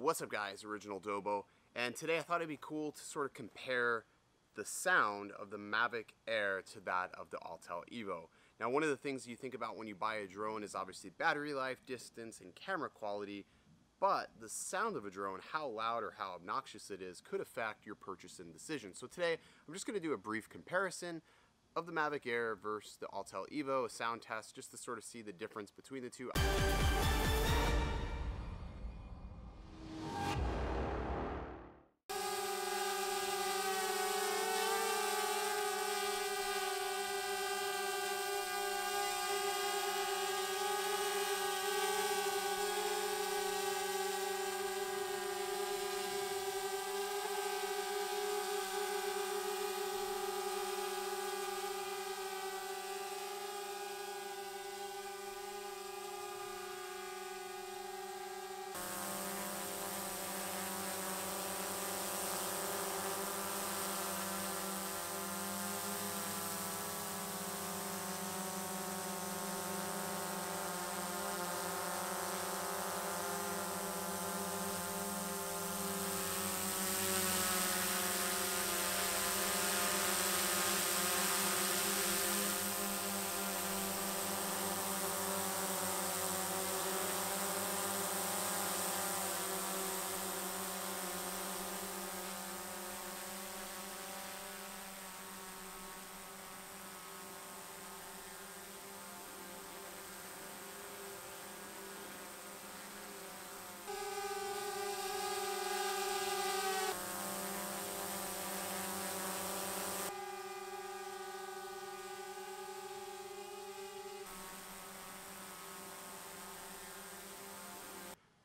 What's up guys, Original Dobo, and today I thought it'd be cool to sort of compare the sound of the Mavic Air to that of the Autel Evo. Now one of the things you think about when you buy a drone is obviously battery life, distance, and camera quality, but the sound of a drone, how loud or how obnoxious it is, could affect your purchasing decision. So today I'm just going to do a brief comparison of the Mavic Air versus the Autel Evo, a sound test, just to sort of see the difference between the two.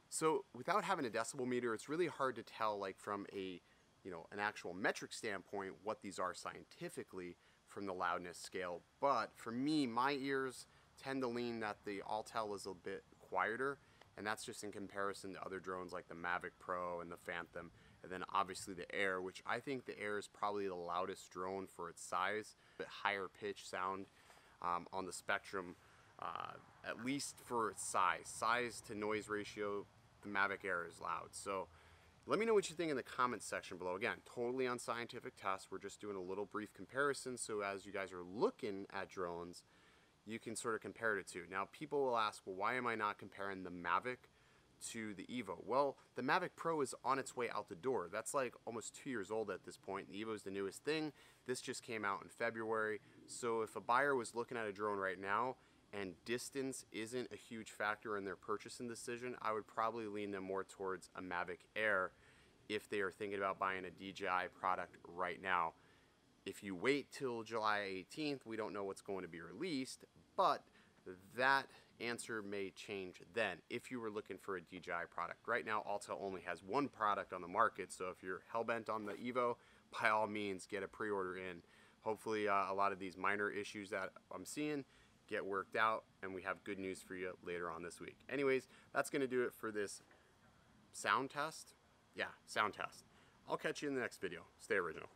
So without having a decibel meter, it's really hard to tell, like from a, an actual metric standpoint, what these are scientifically from the loudness scale. But for me, my ears tend to lean that the Autel is a bit quieter, and that's just in comparison to other drones like the Mavic Pro and the Phantom, and then obviously the Air, which I think the Air is probably the loudest drone for its size, a bit higher pitch sound on the spectrum, at least for its size to noise ratio. The Mavic Air is loud. So let me know what you think in the comments section below. Again, totally unscientific test. We're just doing a little brief comparison, so as you guys are looking at drones, you can sort of compare the two. Now people will ask, well, why am I not comparing the Mavic to the Evo? Well, the Mavic Pro is on its way out the door. That's like almost 2 years old at this point. The Evo is the newest thing. This just came out in February. So if a buyer was looking at a drone right now and distance isn't a huge factor in their purchasing decision, I would probably lean them more towards a Mavic Air if they are thinking about buying a DJI product right now. If you wait till July 18th, we don't know what's going to be released, but that answer may change then if you were looking for a DJI product. Right now, Autel only has one product on the market, so if you're hell-bent on the Evo, by all means, get a pre-order in. Hopefully, a lot of these minor issues that I'm seeing get worked out, and we have good news for you later on this week. Anyways, that's going to do it for this sound test. Yeah, sound test. I'll catch you in the next video. Stay original.